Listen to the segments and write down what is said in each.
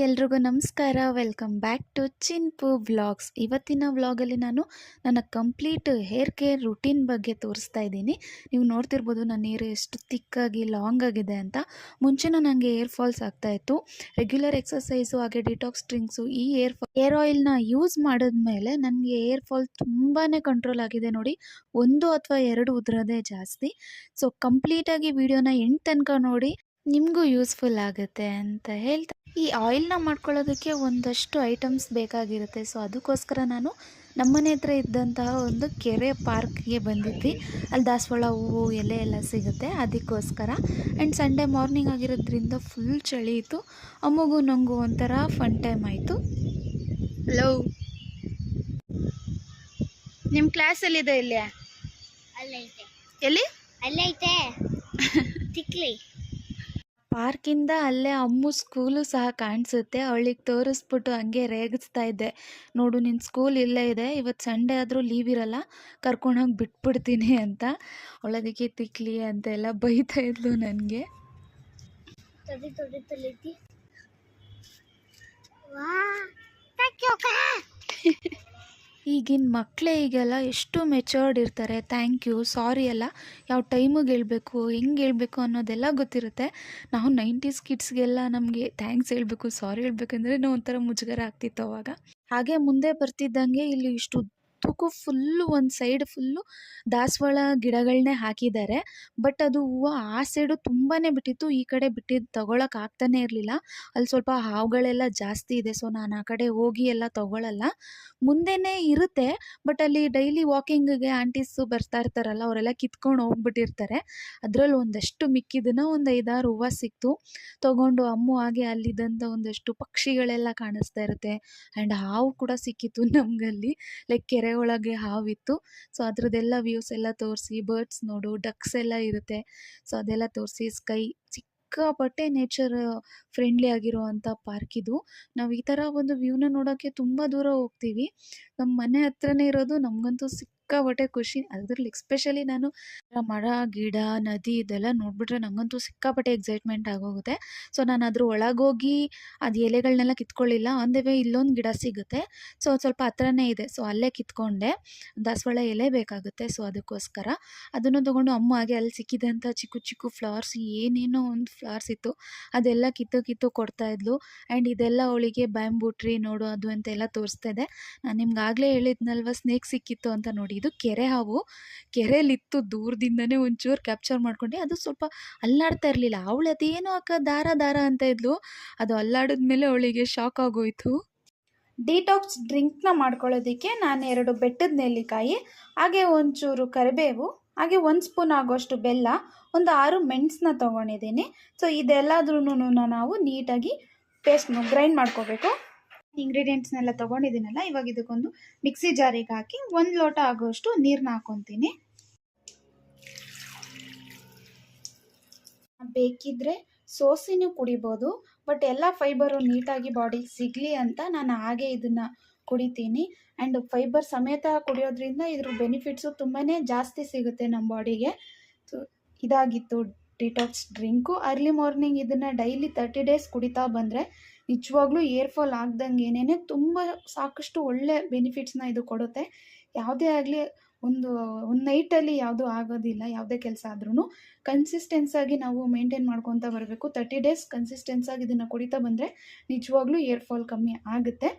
ಎಲ್ರಿಗೂ ನಮಸ್ಕಾರ. Welcome back to Chinpu vlogs. ಇವತ್ತಿನ ವ್ಲಾಗಲ್ಲಿ ನಾನು ನನ್ನ ಕಂಪ್ಲೀಟ್ ಹೇರ್ ಕೇರ್ ರುಟೀನ್ ಬಗ್ಗೆ ತೋರಿಸ್ತಾ ಇದ್ದೀನಿ. ನೀವು ನೋಡ್ತಿರ್ಬೋದು ನನ್ನ ಹೇರ್ ಎಷ್ಟು ತಿಕ್ಕಾಗಿ ಲಾಂಗ್ ಆಗಿದೆ ಅಂತ. ಮುಂಚೆನೂ ನನಗೆ ಹೇರ್ ಫಾಲ್ಸ್ ಆಗ್ತಾಯಿತ್ತು. ರೆಗ್ಯುಲರ್ ಎಕ್ಸಸೈಸು ಹಾಗೆ ಡಿಟಾಕ್ಸ್ ಡ್ರಿಂಕ್ಸು ಈ ಹೇರ್ ಆಯಿಲ್ನ ಯೂಸ್ ಮಾಡಿದ್ಮೇಲೆ ನನಗೆ ಹೇರ್ ಫಾಲ್ ತುಂಬಾ ಕಂಟ್ರೋಲ್ ಆಗಿದೆ ನೋಡಿ. 1 ಅಥವಾ 2 ಉದುರೋದೇ ಜಾಸ್ತಿ. ಸೊ ಕಂಪ್ಲೀಟಾಗಿ ವಿಡಿಯೋನ ಎಂಡ್ ತನಕ ನೋಡಿ, ನಿಮಗೂ ಯೂಸ್ಫುಲ್ ಆಗುತ್ತೆ ಅಂತ ಹೇಳ್ತಾ, ಈ ಆಯಿಲ್ನ ಮಾಡ್ಕೊಳ್ಳೋದಕ್ಕೆ ಒಂದಷ್ಟು ಐಟಮ್ಸ್ ಬೇಕಾಗಿರುತ್ತೆ. ಸೊ ಅದಕ್ಕೋಸ್ಕರ ನಾನು ನಮ್ಮನೆ ಹತ್ರ ಇದ್ದಂತಹ ಒಂದು ಕೆರೆ ಪಾರ್ಕ್ಗೆ ಬಂದಿದ್ವಿ. ಅಲ್ಲಿ ದಾಸವಾಳ ಹೂವು ಎಲೆ ಎಲ್ಲ ಸಿಗುತ್ತೆ, ಅದಕ್ಕೋಸ್ಕರ. ಆ್ಯಂಡ್ ಸಂಡೇ ಮಾರ್ನಿಂಗ್ ಆಗಿರೋದ್ರಿಂದ ಫುಲ್ ಚಳಿ ಇತ್ತು. ಅಮ್ಮಗೂ ನನಗೂ ಒಂಥರ ಫನ್ ಟೈಮ್ ಆಯಿತು. ಹಲೋ, ನಿಮ್ಮ ಕ್ಲಾಸಲ್ಲಿದೆ ಇಲ್ಲಿ? ಎಲ್ಲಿ? ಅಲ್ಲೈತೆ ತಿಕ್ಲಿ. ಪಾರ್ಕಿಂದ ಅಲ್ಲೇ ಅಮ್ಮು ಸ್ಕೂಲು ಸಹ ಕಾಣಿಸುತ್ತೆ. ಅವಳಿಗೆ ತೋರಿಸ್ಬಿಟ್ಟು ಹಂಗೆ ರೇಗಿಸ್ತಾ ಇದ್ದೆ, ನೋಡು ನಿನ್ನ ಸ್ಕೂಲ್ ಇಲ್ಲೇ ಇದೆ, ಇವತ್ತು ಸಂಡೇ ಆದರೂ ಲೀವ್ ಇರಲ್ಲ, ಕರ್ಕೊಂಡೋಗಿ ಬಿಟ್ಬಿಡ್ತೀನಿ ಅಂತ. ಅವಳದಕ್ಕೆ ತಿಕ್ಲಿ ಅಂತೆಲ್ಲ ಬೈತಾ ಇದ್ಲು ನನಗೆ. ಈಗಿನ ಮಕ್ಕಳೇ ಈಗೆಲ್ಲ ಎಷ್ಟು ಮೆಚೂರ್ಡ್ ಇರ್ತಾರೆ. ಥ್ಯಾಂಕ್ ಯು, ಸಾರಿ ಎಲ್ಲ ಯಾವ ಟೈಮಿಗೆ ಹೇಳ್ಬೇಕು, ಹೆಂಗೆ ಹೇಳ್ಬೇಕು ಅನ್ನೋದೆಲ್ಲ ಗೊತ್ತಿರುತ್ತೆ. ನಾವು 90s ಕಿಡ್ಸ್ಗೆಲ್ಲ ನಮಗೆ ಥ್ಯಾಂಕ್ಸ್ ಹೇಳಬೇಕು, ಸಾರಿ ಹೇಳ್ಬೇಕಂದ್ರೆ ನಾವು ಒಂಥರ ಮುಜುಗರ ಆಗ್ತಿತ್ತು ಅವಾಗ. ಹಾಗೆ ಮುಂದೆ ಬರ್ತಿದ್ದಂಗೆ ಇಲ್ಲಿ ಇಷ್ಟು ಉದ್ದಕ್ಕೂ ಫುಲ್ಲು ಒಂದು ಸೈಡ್ ಫುಲ್ಲು ದಾಸವಾಳ ಗಿಡಗಳನ್ನೇ ಹಾಕಿದ್ದಾರೆ. ಬಟ್ ಅದು ಹೂವು ಆ ಸೈಡು ತುಂಬಾ ಬಿಟ್ಟಿತ್ತು, ಈ ಕಡೆ ಬಿಟ್ಟಿದ್ದು ತೊಗೊಳಕ್ಕೆ ಆಗ್ತಾನೆ ಇರಲಿಲ್ಲ. ಅಲ್ಲಿ ಸ್ವಲ್ಪ ಹಾವುಗಳೆಲ್ಲ ಜಾಸ್ತಿ ಇದೆ. ಸೊ ನಾನು ಆ ಕಡೆ ಹೋಗಿ ಎಲ್ಲ ತೊಗೊಳಲ್ಲ. ಮುಂದೆನೇ ಇರುತ್ತೆ, ಬಟ್ ಅಲ್ಲಿ ಡೈಲಿ ವಾಕಿಂಗಿಗೆ ಆಂಟೀಸು ಬರ್ತಾ ಇರ್ತಾರಲ್ಲ, ಅವರೆಲ್ಲ ಕಿತ್ಕೊಂಡು ಹೋಗ್ಬಿಟ್ಟಿರ್ತಾರೆ. ಅದರಲ್ಲಿ ಒಂದಷ್ಟು ಮಿಕ್ಕಿದ್ದನ್ನು ಒಂದು 5-6 ಹೂವು ಸಿಕ್ತು. ತೊಗೊಂಡು ಅಮ್ಮು ಹಾಗೆ ಅಲ್ಲಿದ್ದಂಥ ಒಂದಷ್ಟು ಪಕ್ಷಿಗಳೆಲ್ಲ ಕಾಣಿಸ್ತಾ ಇರುತ್ತೆ. ಆ್ಯಂಡ್ ಹಾವು ಕೂಡ ಸಿಕ್ಕಿತ್ತು ನಮಗಲ್ಲಿ, ಲೈಕ್ ಕೆರೆ ಒಳಗೆ ಹಾವಿತ್ತು. ಸೊ ಅದ್ರದ್ದೆಲ್ಲ ವ್ಯೂಸ್ ಎಲ್ಲ ತೋರಿಸಿ, ಬರ್ಡ್ಸ್ ನೋಡು, ಡಕ್ಸ್ ಎಲ್ಲ ಇರುತ್ತೆ, ಸೊ ಅದೆಲ್ಲ ತೋರಿಸಿ, ಸ್ಕೈ ಸಿಕ್ಕಾಪಟ್ಟೆ ನೇಚರ್ ಫ್ರೆಂಡ್ಲಿ ಆಗಿರುವಂಥ ಪಾರ್ಕ್ ಇದು. ನಾವು ಈ ಥರ ಒಂದು ವ್ಯೂನ ನೋಡೋಕ್ಕೆ ತುಂಬ ದೂರ ಹೋಗ್ತೀವಿ. ನಮ್ಮ ಮನೆ ಹತ್ರನೇ ಇರೋದು ನಮಗಂತೂ ಸಿಕ್ಕಾಪಟ್ಟೆ ಖುಷಿ. ಅದರಲ್ಲಿ ಎಕ್ಸ್ಪೆಷಲಿ ನಾನು ಮರ ಗಿಡ ನದಿ ಇದೆಲ್ಲ ನೋಡಿಬಿಟ್ರೆ ನನಗಂತೂ ಸಿಕ್ಕಾಪಟ್ಟೆ ಎಕ್ಸೈಟ್ಮೆಂಟ್ ಆಗೋಗುತ್ತೆ. ಸೊ ನಾನು ಅದ್ರ ಒಳಗೋಗಿ ಅದು ಎಲೆಗಳನ್ನೆಲ್ಲ ಕಿತ್ಕೊಳ್ಳಿಲ್ಲ. ಆನ್ ದ ವೇ ಇಲ್ಲೊಂದು ಗಿಡ ಸಿಗುತ್ತೆ, ಸೊ ಸ್ವಲ್ಪ ಹತ್ರನೇ ಇದೆ. ಸೊ ಅಲ್ಲೇ ಕಿತ್ಕೊಂಡೆ. ದಾಸವಾಳ ಎಲೆ ಬೇಕಾಗುತ್ತೆ, ಸೊ ಅದಕ್ಕೋಸ್ಕರ ಅದನ್ನು ತೊಗೊಂಡು ಅಮ್ಮ ಹಾಗೆ ಅಲ್ಲಿ ಸಿಕ್ಕಿದಂಥ ಚಿಕ್ಕ ಚಿಕ್ಕ ಫ್ಲವರ್ಸ್, ಏನೇನೋ ಒಂದು ಫ್ಲವರ್ಸ್ ಇತ್ತು, ಅದೆಲ್ಲ ಕಿತ್ತು ಕೊಡ್ತಾಯಿದ್ಲು. ಆ್ಯಂಡ್ ಇದೆಲ್ಲ ಅವಳಿಗೆ ಬ್ಯಾಂಬೂ ಟ್ರೀ ನೋಡು ಅದು ಅಂತೆಲ್ಲ ತೋರಿಸ್ತಾ ಇದೆ. ನಾನು ನಿಮ್ಗೆ ಆಗಲೇ ಹೇಳಿದ್ನಲ್ವ ಸ್ನೇಕ್ ಸಿಕ್ಕಿತ್ತು ಅಂತ. ನೋಡಿ, ಇದು ಕೆರೆ ಹಾವು, ಕೆರೆಯಲ್ಲಿತ್ತು. ದೂರದಿಂದನೇ ಒಂಚೂರು ಕ್ಯಾಪ್ಚರ್ ಮಾಡ್ಕೊಂಡೆ. ಅದು ಸ್ವಲ್ಪ ಅಲ್ಲಾಡ್ತಾ ಇರಲಿಲ್ಲ. ಅವಳು ಅದೇನೋ ಅಕ್ಕ ದಾರ ಅಂತ ಇದ್ಲು. ಅದು ಅಲ್ಲಾಡಿದ್ಮೇಲೆ ಅವಳಿಗೆ ಶಾಕ್ ಆಗೋಯ್ತು. ಡಿಟಾಕ್ಸ್ ಡ್ರಿಂಕ್ನ ಮಾಡ್ಕೊಳ್ಳೋದಕ್ಕೆ ನಾನು 2 ಬೆಟ್ಟದ ನೆಲ್ಲಿಕಾಯಿ, ಹಾಗೆ ಒಂಚೂರು ಕರಿಬೇವು, ಹಾಗೆ 1 ಸ್ಪೂನ್ ಆಗೋಷ್ಟು ಬೆಲ್ಲ, ಒಂದು 6 ಮೆಣಸನ್ನ ತೊಗೊಂಡಿದ್ದೀನಿ. ಸೊ ಇದೆಲ್ಲದ್ರೂ ನಾವು ನೀಟಾಗಿ ಗ್ರೈಂಡ್ ಮಾಡ್ಕೋಬೇಕು. ಇಂಗ್ರೀಡಿಯೆಂಟ್ಸ್ನೆಲ್ಲ ತೊಗೊಂಡಿದ್ದೀನಲ್ಲ, ಇವಾಗ ಇದಕ್ಕೊಂದು ಮಿಕ್ಸಿ ಜಾರಿಗೆ ಹಾಕಿ 1 ಲೋಟ ಆಗೋಷ್ಟು ನೀರನ್ನ ಹಾಕ್ಕೊತೀನಿ. ಬೇಕಿದ್ರೆ ಸೋಸಿನೂ ಕುಡಿಬೋದು, ಬಟ್ ಎಲ್ಲ ಫೈಬರು ನೀಟಾಗಿ ಬಾಡಿಗೆ ಸಿಗಲಿ ಅಂತ ನಾನು ಹಾಗೆ ಇದನ್ನು ಕುಡಿತೀನಿ. ಆ್ಯಂಡ್ ಫೈಬರ್ ಸಮೇತ ಕುಡಿಯೋದ್ರಿಂದ ಇದ್ರ ಬೆನಿಫಿಟ್ಸು ತುಂಬಾ ಜಾಸ್ತಿ ಸಿಗುತ್ತೆ ನಮ್ಮ ಬಾಡಿಗೆ. ಸೊ ಇದಾಗಿತ್ತು ಡಿಟಾಕ್ಸ್ ಡ್ರಿಂಕು. ಅರ್ಲಿ ಮಾರ್ನಿಂಗ್ ಇದನ್ನು ಡೈಲಿ 30 ಡೇಸ್ ಕುಡಿತಾ ಬಂದರೆ ನಿಜವಾಗ್ಲೂ ಏರ್ ಫಾಲ್ ಆಗ್ದಂಗೆ ತುಂಬ ಸಾಕಷ್ಟು ಒಳ್ಳೆ ಬೆನಿಫಿಟ್ಸ್ನ ಇದು ಕೊಡುತ್ತೆ. ಯಾವುದೇ ಆಗಲಿ ಒಂದು ನೈಟಲ್ಲಿ ಯಾವುದೂ ಆಗೋದಿಲ್ಲ. ಯಾವುದೇ ಕೆಲಸ ಆದ್ರೂ ಕನ್ಸಿಸ್ಟೆನ್ಸಾಗಿ ನಾವು ಮೇಂಟೈನ್ ಮಾಡ್ಕೊತಾ ಬರಬೇಕು. 30 ಡೇಸ್ ಕನ್ಸಿಸ್ಟೆನ್ಸಾಗಿ ಇದನ್ನು ಕುಡಿತಾ ಬಂದರೆ ನಿಜವಾಗ್ಲೂ ಏರ್ ಫಾಲ್ ಕಮ್ಮಿ ಆಗುತ್ತೆ.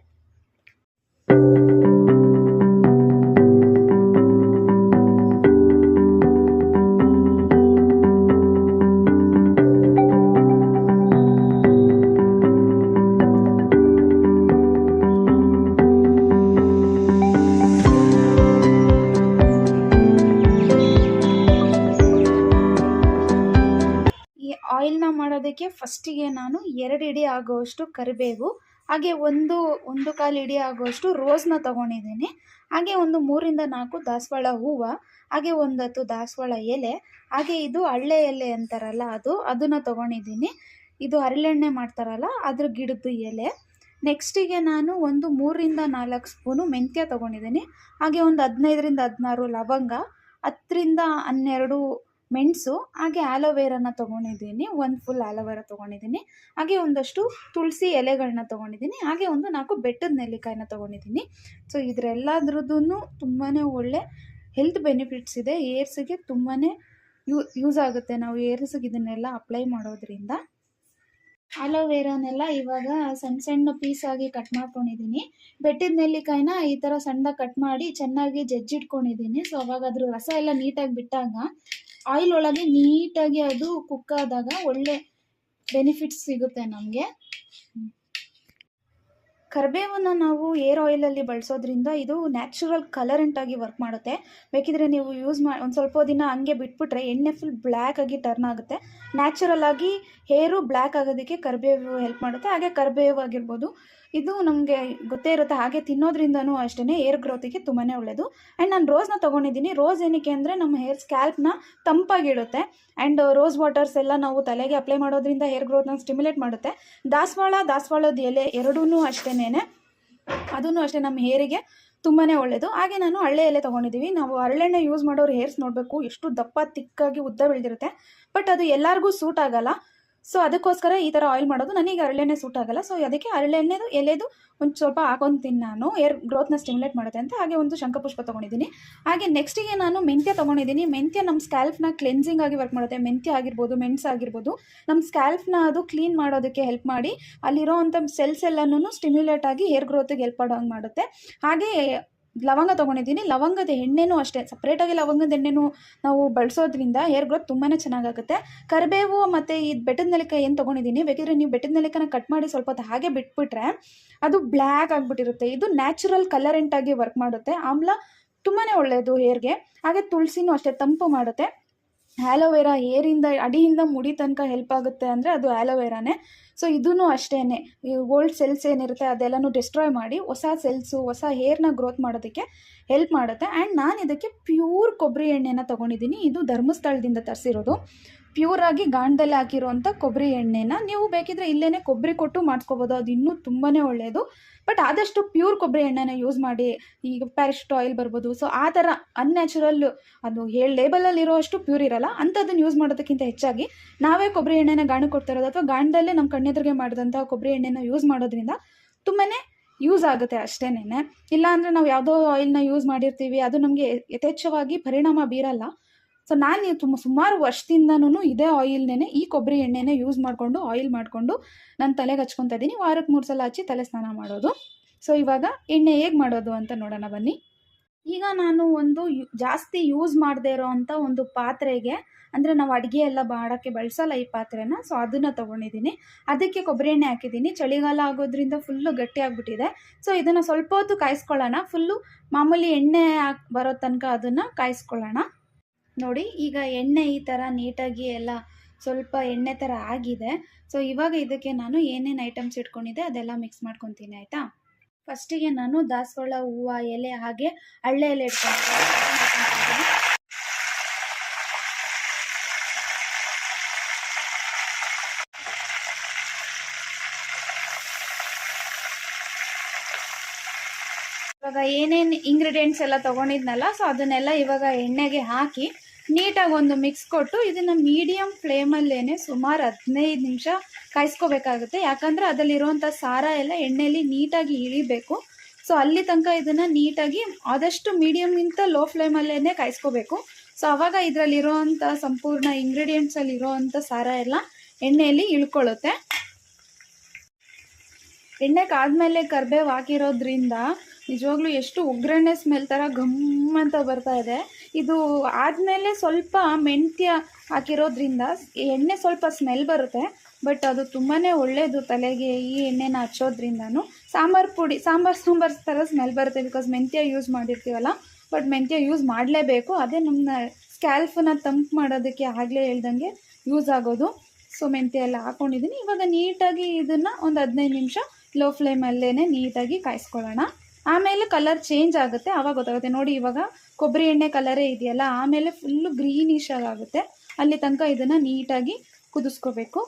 ಆಯಿಲ್ನ ಮಾಡೋದಕ್ಕೆ ಫಸ್ಟಿಗೆ ನಾನು 2 ಇಡಿ ಆಗೋಷ್ಟು ಕರಿಬೇವು, ಹಾಗೆ ಒಂದು ಕಾಲು ಇಡಿ ಆಗೋಷ್ಟು ರೋಸ್ನ ತೊಗೊಂಡಿದ್ದೀನಿ. ಹಾಗೆ ಒಂದು 3-4 ದಾಸವಾಳ ಹೂವು, ಹಾಗೆ 10 ದಾಸವಾಳ ಎಲೆ, ಹಾಗೆ ಇದು ಹಳ್ಳೆ ಎಲೆ ಅಂತಾರಲ್ಲ ಅದನ್ನು ತೊಗೊಂಡಿದ್ದೀನಿ. ಇದು ಹರಳೆಣ್ಣೆ ಮಾಡ್ತಾರಲ್ಲ ಅದ್ರ ಗಿಡದ ಎಲೆ. ನೆಕ್ಸ್ಟಿಗೆ ನಾನು ಒಂದು 3-4 ಸ್ಪೂನು ಮೆಂತ್ಯ ತೊಗೊಂಡಿದ್ದೀನಿ. ಹಾಗೆ ಒಂದು 15-16 ಲವಂಗ, 10-12 ಮೆಣಸು, ಹಾಗೆ ಆಲೋವೆರಾನ ತೊಗೊಂಡಿದ್ದೀನಿ, ಒಂದು ಫುಲ್ ಆಲೋವೆರಾ ತೊಗೊಂಡಿದ್ದೀನಿ, ಹಾಗೆ ಒಂದಷ್ಟು ತುಳಸಿ ಎಲೆಗಳನ್ನ ತೊಗೊಂಡಿದ್ದೀನಿ, ಹಾಗೆ ಒಂದು 4 ಬೆಟ್ಟದ ನೆಲ್ಲಿಕಾಯಿನ ತೊಗೊಂಡಿದ್ದೀನಿ. ಸೊ ಇದರೆಲ್ಲದ್ರದ್ದು ತುಂಬಾ ಒಳ್ಳೆ ಹೆಲ್ತ್ ಬೆನಿಫಿಟ್ಸ್ ಇದೆ. ಏರ್ಸಿಗೆ ತುಂಬಾ ಯೂಸ್ ಆಗುತ್ತೆ ನಾವು ಏರ್ಸಿಗೆ ಇದನ್ನೆಲ್ಲ ಅಪ್ಲೈ ಮಾಡೋದ್ರಿಂದ. ಆಲೋವೆರಾನೆಲ್ಲ ಇವಾಗ ಸಣ್ಣ ಸಣ್ಣ ಪೀಸಾಗಿ ಕಟ್ ಮಾಡ್ಕೊಂಡಿದ್ದೀನಿ. ಬೆಟ್ಟದ ನೆಲ್ಲಿಕಾಯಿನ ಈ ಥರ ಸಣ್ಣದಾಗಿ ಕಟ್ ಮಾಡಿ ಚೆನ್ನಾಗಿ ಜಜ್ಜಿಟ್ಕೊಂಡಿದ್ದೀನಿ. ಸೊ ಅವಾಗ ಅದ್ರ ರಸ ಎಲ್ಲ ನೀಟಾಗಿ ಬಿಟ್ಟಾಗ ಆಯಿಲ್ ಒಳಗೆ ನೀಟಾಗಿ ಅದು ಕುಕ್ ಆದಾಗ ಒಳ್ಳೆ ಬೆನಿಫಿಟ್ಸ್ ಸಿಗುತ್ತೆ ನಮಗೆ. ಕರಿಬೇವನ್ನು ನಾವು ಏರ್ ಆಯಿಲಲ್ಲಿ ಬಳಸೋದ್ರಿಂದ ಇದು ನ್ಯಾಚುರಲ್ ಕಲರೆಂಟಾಗಿ ವರ್ಕ್ ಮಾಡುತ್ತೆ. ಬೇಕಿದ್ರೆ ನೀವು ಒಂದು ಸ್ವಲ್ಪ ದಿನ ಹಂಗೆ ಬಿಟ್ಬಿಟ್ರೆ ಎಣ್ಣೆ ಫುಲ್ ಬ್ಲ್ಯಾಕ್ ಆಗಿ ಟರ್ನ್ ಆಗುತ್ತೆ. ನ್ಯಾಚುರಲ್ ಆಗಿ ಹೇರು ಬ್ಲ್ಯಾಕ್ ಆಗೋದಕ್ಕೆ ಕರಿಬೇವು ಹೆಲ್ಪ್ ಮಾಡುತ್ತೆ. ಹಾಗೆ ಕರಿಬೇವು ಆಗಿರ್ಬೋದು, ಇದು ನಮಗೆ ಗೊತ್ತೇ ಇರುತ್ತೆ. ಹಾಗೆ ತಿನ್ನೋದ್ರಿಂದನೂ ಅಷ್ಟೇ ಏರ್ ಗ್ರೋತಿಗೆ ತುಂಬಾ ಒಳ್ಳೆಯದು. ಆ್ಯಂಡ್ ನಾನು ರೋಸ್ನ ತೊಗೊಂಡಿದ್ದೀನಿ. ರೋಸ್ ಏನಕ್ಕೆ ಅಂದರೆ ನಮ್ಮ ಹೇರ್ ಸ್ಕ್ಯಾಲ್ಪ್ನ ತಂಪಾಗಿಡುತ್ತೆ. ಆ್ಯಂಡ್ ರೋಸ್ ವಾಟರ್ಸ್ ಎಲ್ಲ ನಾವು ತಲೆಗೆ ಅಪ್ಲೈ ಮಾಡೋದ್ರಿಂದ ಹೇರ್ ಗ್ರೋತ್ನ ಸ್ಟಿಮ್ಯುಲೇಟ್ ಮಾಡುತ್ತೆ. ದಾಸವಾಳದ ಎಲೆ ಎರಡೂ ಅಷ್ಟೇನೆ, ಅದೂ ಅಷ್ಟೇ ನಮ್ಮ ಹೇರಿಗೆ ತುಂಬಾ ಒಳ್ಳೆಯದು. ಹಾಗೆ ನಾನು ಹರಳೆ ಎಲೆ ತೊಗೊಂಡಿದ್ದೀವಿ. ನಾವು ಹರಳೆಣ್ಣೆ ಯೂಸ್ ಮಾಡೋರು ಹೇರ್ಸ್ ನೋಡಬೇಕು, ಎಷ್ಟು ದಪ್ಪ ತಿಕ್ಕಾಗಿ ಉದ್ದ ಬೆಳೆದಿರುತ್ತೆ. ಬಟ್ ಅದು ಎಲ್ಲರಿಗೂ ಸೂಟ್ ಆಗಲ್ಲ. ಸೊ ಅದಕ್ಕೋಸ್ಕರ ಈ ಥರ ಆಯಿಲ್ ಮಾಡೋದು. ನನಗೆ ಹರಳೆಣ್ಣೆ ಸೂಟ್ ಆಗಲ್ಲ. ಸೊ ಅದಕ್ಕೆ ಹರಳೆಣ್ಣೆದು ಎಲೆದು ಒಂದು ಸ್ವಲ್ಪ ಹಾಕೊತೀನಿ ನಾನು, ಏರ್ ಗ್ರೋತ್ನ ಸ್ಟಿಮ್ಯುಲೇಟ್ ಮಾಡುತ್ತೆ ಅಂತ. ಹಾಗೆ ಒಂದು ಶಂಖಪುಷ್ಪ ತೊಗೊಂಡಿದ್ದೀನಿ. ಹಾಗೆ ನೆಕ್ಸ್ಟಿಗೆ ನಾನು ಮೆಂತ್ಯ ತೊಗೊಂಡಿದ್ದೀನಿ. ಮೆಂತ್ಯ ನಮ್ಮ ಸ್ಕ್ಯಾಲ್ಫ್ನ ಕ್ಲೆನ್ಸಿಂಗ್ ಆಗಿ ವರ್ಕ್ ಮಾಡುತ್ತೆ. ಮೆಂತ್ಯ ಆಗಿರ್ಬೋದು, ಮೆಣಸು ಆಗಿರ್ಬೋದು, ನಮ್ಮ ಸ್ಕ್ಯಾಲ್ಫ್ನ ಅದು ಕ್ಲೀನ್ ಮಾಡೋದಕ್ಕೆ ಹೆಲ್ಪ್ ಮಾಡಿ ಅಲ್ಲಿರೋ ಅಂಥ ಸೆಲ್ಸ್ ಎಲ್ಲನೂ ಸ್ಟಿಮ್ಯುಲೇಟ್ ಆಗಿ ಹೇರ್ ಗ್ರೋತಿಗೆ ಹೆಲ್ಪ್ ಮಾಡೋಂಗೆ ಮಾಡುತ್ತೆ. ಹಾಗೆ ಲವಂಗ ತೊಗೊಂಡಿದ್ದೀನಿ. ಲವಂಗದ ಎಣ್ಣೆನೂ ಅಷ್ಟೇ, ಸಪ್ರೇಟಾಗಿ ಲವಂಗದ ಎಣ್ಣೆನೂ ನಾವು ಬಳಸೋದ್ರಿಂದ ಹೇರ್ ಗ್ರೋತ್ ತುಂಬಾ ಚೆನ್ನಾಗಾಗುತ್ತೆ. ಕರಿಬೇವು ಮತ್ತು ಈ ಬೆಟ್ಟದ ನೆಲ್ಲಿಕಾಯಿ ಏನು ತೊಗೊಂಡಿದ್ದೀನಿ, ಬೇಕಿದ್ರೆ ನೀವು ಬೆಟ್ಟದ ನೆಲ್ಲಿಕಾಯಿನ ಕಟ್ ಮಾಡಿ ಸ್ವಲ್ಪ ಹೊತ್ತು ಹಾಗೆ ಬಿಟ್ಬಿಟ್ರೆ ಅದು ಬ್ಲ್ಯಾಕ್ ಆಗಿಬಿಟ್ಟಿರುತ್ತೆ. ಇದು ನ್ಯಾಚುರಲ್ ಕಲರೆಂಟಾಗಿ ವರ್ಕ್ ಮಾಡುತ್ತೆ. ಆಮ್ಲ ತುಂಬಾ ಒಳ್ಳೆಯದು ಹೇರ್ಗೆ. ಹಾಗೆ ತುಳಸಿನೂ ಅಷ್ಟೇ, ತಂಪು ಮಾಡುತ್ತೆ. ಆ್ಯಲೋವೆರಾ ಏರಿಂದ ಅಡಿಯಿಂದ ಮುಡಿ ತನಕ ಹೆಲ್ಪ್ ಆಗುತ್ತೆ ಅಂದರೆ ಅದು ಆ್ಯಲೋವೆರಾನೇ. ಸೊ ಇದೂ ಅಷ್ಟೇ, ಈ ಓಲ್ಡ್ ಸೆಲ್ಸ್ ಏನಿರುತ್ತೆ ಅದೆಲ್ಲನೂ ಡಿಸ್ಟ್ರಾಯ್ ಮಾಡಿ ಹೊಸ ಸೆಲ್ಸು, ಹೊಸ ಹೇರ್ನ ಗ್ರೋತ್ ಮಾಡೋದಕ್ಕೆ ಹೆಲ್ಪ್ ಮಾಡುತ್ತೆ. ಆ್ಯಂಡ್ ನಾನು ಇದಕ್ಕೆ ಪ್ಯೂರ್ ಕೊಬ್ಬರಿ ಎಣ್ಣೆನ ತೊಗೊಂಡಿದ್ದೀನಿ. ಇದು ಧರ್ಮಸ್ಥಳದಿಂದ ತರಿಸಿರೋದು. ಪ್ಯೂರಾಗಿ ಗಾಣದಲ್ಲಿ ಹಾಕಿರೋಂಥ ಕೊಬ್ಬರಿ ಎಣ್ಣೆನ ನೀವು ಬೇಕಿದ್ರೆ ಇಲ್ಲೇ ಕೊಬ್ಬರಿ ಕೊಟ್ಟು ಮಾಡಿಸ್ಕೋಬೋದು, ಅದು ಇನ್ನೂ ತುಂಬಾ ಒಳ್ಳೆಯದು. ಬಟ್ ಆದಷ್ಟು ಪ್ಯೂರ್ ಕೊಬ್ಬರಿ ಎಣ್ಣೆನ ಯೂಸ್ ಮಾಡಿ. ಈಗ ಪ್ಯಾರಾಶೂಟ್ ಆಯಿಲ್ ಬರ್ಬೋದು, ಸೊ ಆ ಥರ ಅನ್ಯಾಚುರಲ್, ಅದು ಲೇಬಲಲ್ಲಿರೋ ಅಷ್ಟು ಪ್ಯೂರ್ ಇರಲ್ಲ, ಅಂಥದ್ದನ್ನು ಯೂಸ್ ಮಾಡೋದಕ್ಕಿಂತ ಹೆಚ್ಚಾಗಿ ನಾವೇ ಕೊಬ್ಬರಿ ಎಣ್ಣೆನ ಗಾಣಕ್ಕೆ ಕೊಡ್ತಿರೋದು ಅಥವಾ ಗಾಣದಲ್ಲೇ ನಮ್ಮ ಕಣ್ಣೆದುರಿಗೆ ಮಾಡಿದಂಥ ಕೊಬ್ಬರಿ ಎಣ್ಣೆನ ಯೂಸ್ ಮಾಡೋದ್ರಿಂದ ತುಂಬಾ ಯೂಸ್ ಆಗುತ್ತೆ ಅಷ್ಟೇನೆ. ಇಲ್ಲಾಂದರೆ ನಾವು ಯಾವುದೋ ಆಯಿಲ್ನ ಯೂಸ್ ಮಾಡಿರ್ತೀವಿ, ಅದು ನಮಗೆ ಯಥೇಚ್ಛವಾಗಿ ಪರಿಣಾಮ ಬೀರಲ್ಲ. ಸೊ ನಾನು ಸುಮಾರು ವರ್ಷದಿಂದನೂ ಇದೇ ಆಯಿಲ್ನೇ, ಈ ಕೊಬ್ಬರಿ ಎಣ್ಣೆನೇ ಯೂಸ್ ಮಾಡಿಕೊಂಡು ಆಯಿಲ್ ಮಾಡಿಕೊಂಡು ನಾನು ತಲೆಗೆ ಹಚ್ಕೊತಾ ಇದ್ದೀನಿ. ವಾರಕ್ಕೆ 3 ಸಲ ಹಚ್ಚಿ ತಲೆ ಸ್ನಾನ ಮಾಡೋದು. ಸೊ ಇವಾಗ ಎಣ್ಣೆ ಹೇಗೆ ಮಾಡೋದು ಅಂತ ನೋಡೋಣ ಬನ್ನಿ. ಈಗ ನಾನು ಒಂದು ಜಾಸ್ತಿ ಯೂಸ್ ಮಾಡದೇ ಇರೋ ಅಂಥ ಒಂದು ಪಾತ್ರೆಗೆ, ಅಂದರೆ ನಾವು ಅಡುಗೆ ಎಲ್ಲ ಮಾಡೋಕ್ಕೆ ಬಳಸಲ್ಲ ಈ ಪಾತ್ರೆನ, ಸೊ ಅದನ್ನು ತೊಗೊಂಡಿದ್ದೀನಿ. ಅದಕ್ಕೆ ಕೊಬ್ಬರಿ ಎಣ್ಣೆ ಹಾಕಿದ್ದೀನಿ. ಚಳಿಗಾಲ ಆಗೋದ್ರಿಂದ ಫುಲ್ಲು ಗಟ್ಟಿ ಆಗಿಬಿಟ್ಟಿದೆ. ಸೊ ಇದನ್ನು ಸ್ವಲ್ಪ ಹೊತ್ತು ಕಾಯಿಸ್ಕೊಳ್ಳೋಣ. ಫುಲ್ಲು ಮಾಮೂಲಿ ಎಣ್ಣೆ ಬರೋ ತನಕ ಅದನ್ನು ಕಾಯಿಸ್ಕೊಳ್ಳೋಣ. ನೋಡಿ, ಈಗ ಎಣ್ಣೆ ಈ ಥರ ನೀಟಾಗಿ ಎಲ್ಲ ಸ್ವಲ್ಪ ಎಣ್ಣೆ ಥರ ಆಗಿದೆ. ಸೊ ಇವಾಗ ಇದಕ್ಕೆ ನಾನು ಏನೇನು ಐಟಮ್ಸ್ ಇಟ್ಕೊಂಡಿದ್ದೆ ಅದೆಲ್ಲ ಮಿಕ್ಸ್ ಮಾಡ್ಕೊತೀನಿ, ಆಯಿತಾ. ಫಸ್ಟಿಗೆ ನಾನು ದಾಸವಾಳ ಹೂವು ಎಲೆ ಹಾಗೆ ಹರಳೆ ಎಲೆ ಇಟ್ಕೊಂಡಿದ್ದೀನಿ. ಇವಾಗ ಏನೇನು ಇಂಗ್ರೀಡಿಯೆಂಟ್ಸ್ ಎಲ್ಲ ತೊಗೊಂಡಿದ್ನಲ್ಲ, ಸೊ ಅದನ್ನೆಲ್ಲ ಇವಾಗ ಎಣ್ಣೆಗೆ ಹಾಕಿ ನೀಟಾಗಿ ಒಂದು ಮಿಕ್ಸ್ ಕೊಟ್ಟು ಇದನ್ನು ಮೀಡಿಯಮ್ ಫ್ಲೇಮಲ್ಲೇ ಸುಮಾರು 15 ನಿಮಿಷ ಕಾಯಿಸ್ಕೋಬೇಕಾಗುತ್ತೆ. ಯಾಕಂದರೆ ಅದರಲ್ಲಿರುವಂಥ ಸಾರ ಎಲ್ಲ ಎಣ್ಣೆಯಲ್ಲಿ ನೀಟಾಗಿ ಇಳಿಬೇಕು. ಸೊ ಅಲ್ಲಿ ತನಕ ಇದನ್ನು ನೀಟಾಗಿ ಆದಷ್ಟು ಮೀಡಿಯಮ್ಗಿಂತ ಲೋ ಫ್ಲೇಮಲ್ಲೇ ಕಾಯಿಸ್ಕೋಬೇಕು. ಸೊ ಆವಾಗ ಇದರಲ್ಲಿರೋವಂಥ ಸಂಪೂರ್ಣ ಇಂಗ್ರೀಡಿಯೆಂಟ್ಸಲ್ಲಿರೋವಂಥ ಸಾರ ಎಲ್ಲ ಎಣ್ಣೆಯಲ್ಲಿ ಇಳ್ಕೊಳ್ಳುತ್ತೆ. ಎಣ್ಣೆ ಕಾದ್ಮೇಲೆ ಕರಿಬೇವು ಹಾಕಿರೋದ್ರಿಂದ ನಿಜವಾಗ್ಲೂ ಎಷ್ಟು ಒಗ್ಗರಣೆ ಸ್ಮೆಲ್ ಥರ ಘಮ್ ಅಂತ ಬರ್ತಾ ಇದೆ. ಇದು ಆದಮೇಲೆ ಸ್ವಲ್ಪ ಮೆಂತ್ಯ ಹಾಕಿರೋದ್ರಿಂದ ಎಣ್ಣೆ ಸ್ವಲ್ಪ ಸ್ಮೆಲ್ ಬರುತ್ತೆ. ಬಟ್ ಅದು ತುಂಬಾ ಒಳ್ಳೆಯದು ತಲೆಗೆ ಈ ಎಣ್ಣೆನ ಹಚ್ಚೋದ್ರಿಂದನೂ. ಸಾಂಬಾರು ಥರ ಸ್ಮೆಲ್ ಬರುತ್ತೆ, ಬಿಕಾಸ್ ಮೆಂತ್ಯ ಯೂಸ್ ಮಾಡಿರ್ತೀವಲ್ಲ. ಬಟ್ ಮೆಂತ್ಯ ಯೂಸ್ ಮಾಡಲೇಬೇಕು, ಅದೇ ನಮ್ಮ ಸ್ಕ್ಯಾಲ್ಫನ್ನ ತಂಪು ಮಾಡೋದಕ್ಕೆ ಆಗಲೇ ಹೇಳ್ದಂಗೆ ಯೂಸ್ ಆಗೋದು. ಸೊ ಮೆಂತ್ಯ ಎಲ್ಲ ಹಾಕ್ಕೊಂಡಿದ್ದೀನಿ. ಇವಾಗ ನೀಟಾಗಿ ಇದನ್ನು ಒಂದು 15 ನಿಮಿಷ ಲೋ ಫ್ಲೇಮಲ್ಲೇ ನೀಟಾಗಿ ಕಾಯಿಸ್ಕೊಳ್ಳೋಣ. ಆಮೇಲೆ ಕಲರ್ ಚೇಂಜ್ ಆಗುತ್ತೆ, ಆವಾಗ ಗೊತ್ತಾಗುತ್ತೆ. ನೋಡಿ, ಇವಾಗ ಕೊಬ್ಬರಿ ಎಣ್ಣೆ ಕಲರೇ ಇದೆಯಲ್ಲ, ಆಮೇಲೆ ಫುಲ್ಲು ಗ್ರೀನಿಶ್ ಆಗುತ್ತೆ. ಅಲ್ಲಿ ತನಕ ಇದನ್ನು ನೀಟಾಗಿ ಕುದಿಸ್ಕೋಬೇಕು.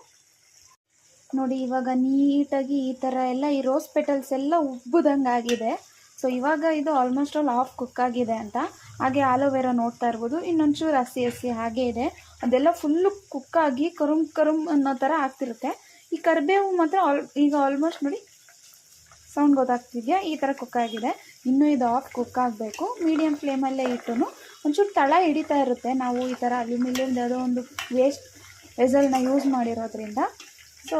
ನೋಡಿ, ಇವಾಗ ನೀಟಾಗಿ ಈ ಥರ ಎಲ್ಲ ಈ ರೋಸ್ ಪೆಟಲ್ಸ್ ಎಲ್ಲ ಉಬ್ಬುದಂಗೆ ಆಗಿದೆ. ಸೊ ಇವಾಗ ಇದು ಆಲ್ಮೋಸ್ಟ್ ಆಲ್ ಹಾಫ್ ಕುಕ್ ಆಗಿದೆ ಅಂತ. ಹಾಗೆ ಆಲೋವೆರಾ ನೋಡ್ತಾ ಇರ್ಬೋದು, ಇನ್ನೊಂಚೂರು ಹಸಿ ಹಾಗೆ ಇದೆ. ಅದೆಲ್ಲ ಫುಲ್ಲು ಕುಕ್ಕಾಗಿ ಕರುಮ್ ಅನ್ನೋ ಥರ ಆಗ್ತಿರುತ್ತೆ. ಈ ಕರಿಬೇವು ಮಾತ್ರ ಈಗ ಆಲ್ಮೋಸ್ಟ್ ನೋಡಿ ಸೌಂಡ್ ಗೊತ್ತಾಗ್ತಿದೆಯಾ, ಈ ಥರ ಕುಕ್ ಆಗಿದೆ. ಇನ್ನೂ ಇದು ಹಾಫ್ ಕುಕ್ ಆಗಬೇಕು. ಮೀಡಿಯಮ್ ಫ್ಲೇಮಲ್ಲೇ ಇಟ್ಟು ಒಂಚೂರು ತಳ ಹಿಡಿತಾ ಇರುತ್ತೆ. ನಾವು ಈ ಥರ ಅಲ್ಯೂಮಿನಿಯಮ್ದು ಯಾವುದೋ ಒಂದು ವೆಸಲ್ನ ಯೂಸ್ ಮಾಡಿರೋದ್ರಿಂದ. ಸೊ